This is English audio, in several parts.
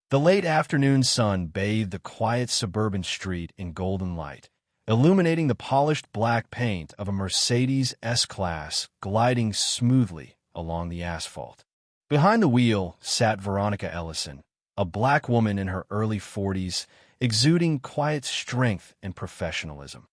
The late afternoon sun bathed the quiet suburban street in golden light, illuminating the polished black paint of a Mercedes S-Class gliding smoothly along the asphalt. Behind the wheel sat Veronica Ellison, a black woman in her early 40s, exuding quiet strength and professionalism.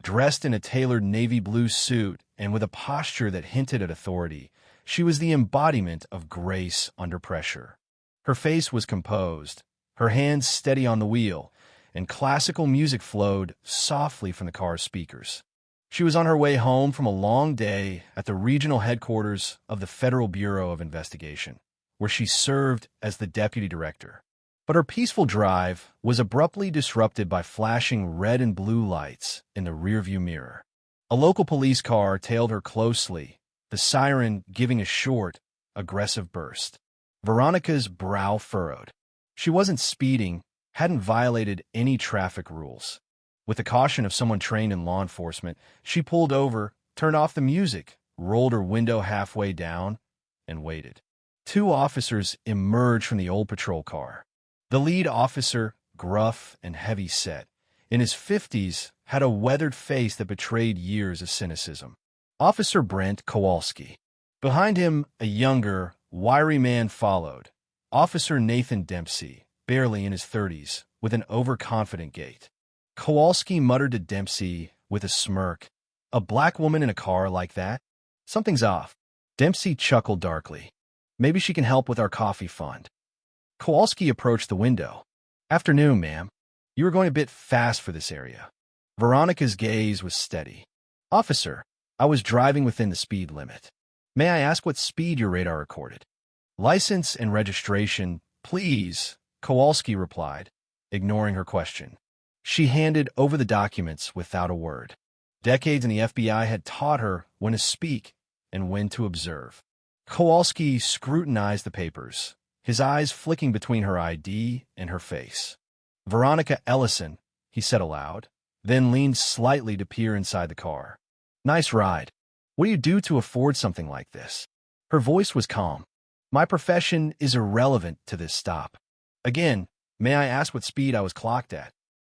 Dressed in a tailored navy blue suit and with a posture that hinted at authority, she was the embodiment of grace under pressure. Her face was composed, her hands steady on the wheel, and classical music flowed softly from the car's speakers. She was on her way home from a long day at the regional headquarters of the Federal Bureau of Investigation, where she served as the deputy director. But her peaceful drive was abruptly disrupted by flashing red and blue lights in the rearview mirror. A local police car tailed her closely, the siren giving a short, aggressive burst. Veronica's brow furrowed. She wasn't speeding, hadn't violated any traffic rules. With the caution of someone trained in law enforcement, she pulled over, turned off the music, rolled her window halfway down, and waited. Two officers emerged from the old patrol car. The lead officer, gruff and heavy-set, in his 50s, had a weathered face that betrayed years of cynicism. Officer Brent Kowalski. Behind him, a younger, wiry man followed. Officer Nathan Dempsey, barely in his 30s, with an overconfident gait. Kowalski muttered to Dempsey with a smirk, "A black woman in a car like that? Something's off." Dempsey chuckled darkly. "Maybe she can help with our coffee fund." Kowalski approached the window. "Afternoon, ma'am. You were going a bit fast for this area." Veronica's gaze was steady. "Officer, I was driving within the speed limit. May I ask what speed your radar recorded?" "License and registration, please," Kowalski replied, ignoring her question. She handed over the documents without a word. Decades in the FBI had taught her when to speak and when to observe. Kowalski scrutinized the papers, his eyes flicking between her ID and her face. "Veronica Ellison," he said aloud, then leaned slightly to peer inside the car. "Nice ride. What do you do to afford something like this?" Her voice was calm. "My profession is irrelevant to this stop. Again, may I ask what speed I was clocked at?"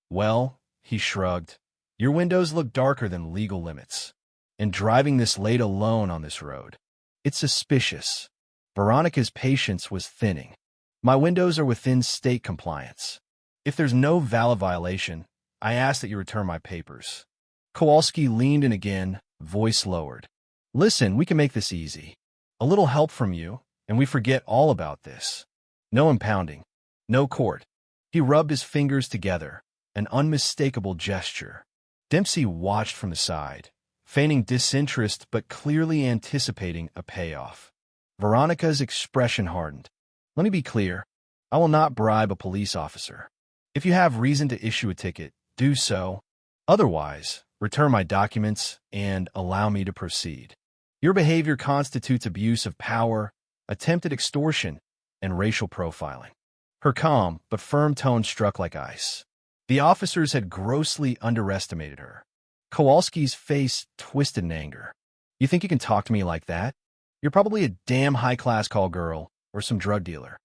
"Well," he shrugged, "your windows look darker than legal limits. And driving this late alone on this road, it's suspicious." Veronica's patience was thinning. "My windows are within state compliance. If there's no valid violation, I ask that you return my papers." Kowalski leaned in again, voice lowered. "Listen, we can make this easy. A little help from you, and we forget all about this. No impounding. No court." He rubbed his fingers together, an unmistakable gesture. Dempsey watched from the side, feigning disinterest but clearly anticipating a payoff. Veronica's expression hardened. "Let me be clear. I will not bribe a police officer. If you have reason to issue a ticket, do so. Otherwise, return my documents and allow me to proceed. Your behavior constitutes abuse of power, attempted extortion, and racial profiling." Her calm but firm tone struck like ice. The officers had grossly underestimated her. Kowalski's face twisted in anger. "You think you can talk to me like that? You're probably a damn high-class call girl or some drug dealer."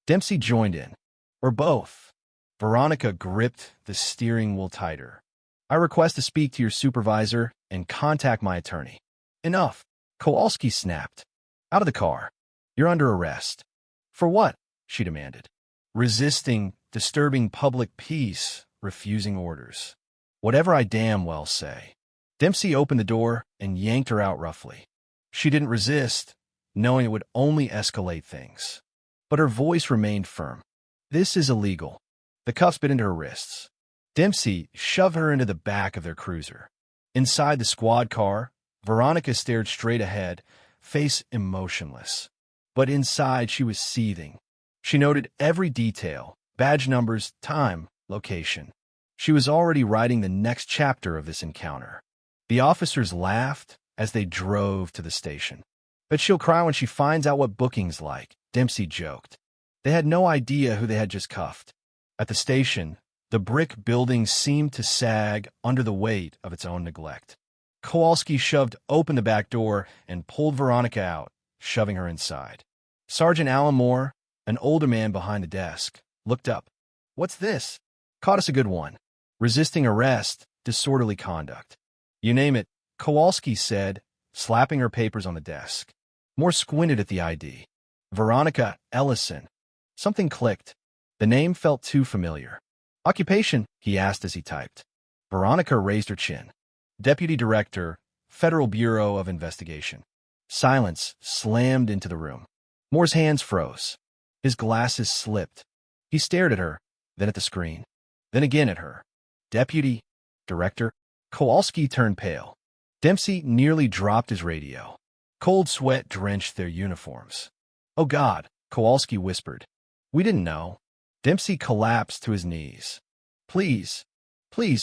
Dempsey joined in. "Or both." Veronica gripped the steering wheel tighter. "I request to speak to your supervisor and contact my attorney." "Enough," Kowalski snapped. "Out of the car. You're under arrest." "For what?" she demanded. "Resisting, disturbing public peace, refusing orders. Whatever I damn well say." Dempsey opened the door and yanked her out roughly. She didn't resist, knowing it would only escalate things. But her voice remained firm. "This is illegal." The cuffs bit into her wrists. Dempsey shoved her into the back of their cruiser. Inside the squad car, Veronica stared straight ahead, face emotionless. But inside she was seething. She noted every detail, badge numbers, time, location. She was already writing the next chapter of this encounter. The officers laughed as they drove to the station. "Bet she'll cry when she finds out what booking's like," Dempsey joked. They had no idea who they had just cuffed. At the station, the brick building seemed to sag under the weight of its own neglect. Kowalski shoved open the back door and pulled Veronica out, shoving her inside. Sergeant Alan Moore, an older man behind the desk, looked up. "What's this?" "Caught us a good one. Resisting arrest, disorderly conduct. You name it," Kowalski said, slapping her papers on the desk. Moore squinted at the ID. Veronica Ellison. Something clicked. The name felt too familiar. "Occupation?" he asked as he typed. Veronica raised her chin. "Deputy Director, Federal Bureau of Investigation." Silence slammed into the room. Moore's hands froze. His glasses slipped. He stared at her, then at the screen, then again at her. "Deputy Director?" Kowalski turned pale. Dempsey nearly dropped his radio. Cold sweat drenched their uniforms. "Oh, God," Kowalski whispered. "We didn't know." Dempsey collapsed to his knees. Please,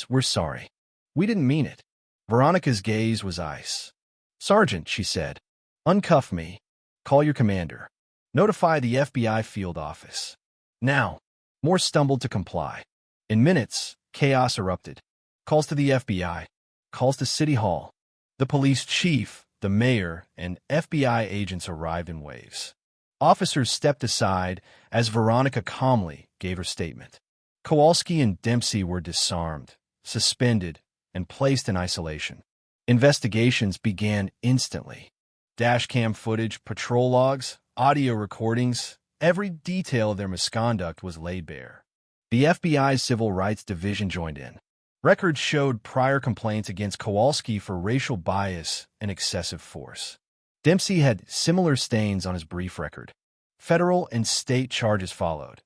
we're sorry. We didn't mean it." Veronica's gaze was ice. "Sergeant," she said, "uncuff me. Call your commander. Notify the FBI field office. Now." Moore stumbled to comply. In minutes, chaos erupted. Calls to the FBI. Calls to City Hall. The police chief, the mayor, and FBI agents arrived in waves. Officers stepped aside as Veronica calmly gave her statement. Kowalski and Dempsey were disarmed, suspended, and placed in isolation. Investigations began instantly. Dashcam footage, patrol logs, audio recordings, every detail of their misconduct was laid bare. The FBI's Civil Rights Division joined in. Records showed prior complaints against Kowalski for racial bias and excessive force. Dempsey had similar stains on his brief record. Federal and state charges followed: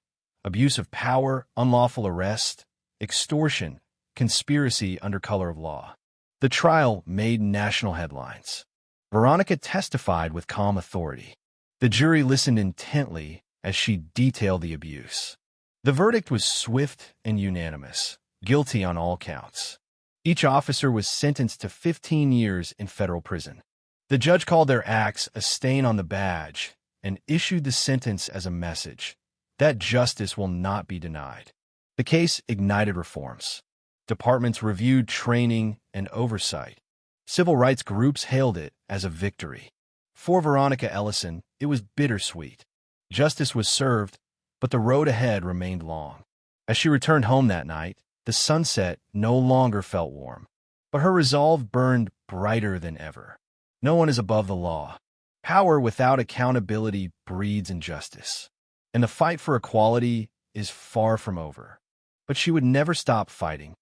abuse of power, unlawful arrest, extortion, conspiracy under color of law. The trial made national headlines. Veronica testified with calm authority. The jury listened intently as she detailed the abuse. The verdict was swift and unanimous: guilty on all counts. Each officer was sentenced to 15 years in federal prison. The judge called their acts a stain on the badge and issued the sentence as a message that justice will not be denied. The case ignited reforms. Departments reviewed training and oversight. Civil rights groups hailed it as a victory. For Veronica Ellison, it was bittersweet. Justice was served, but the road ahead remained long. As she returned home that night, the sunset no longer felt warm, but her resolve burned brighter than ever. No one is above the law. Power without accountability breeds injustice, and the fight for equality is far from over. But she would never stop fighting.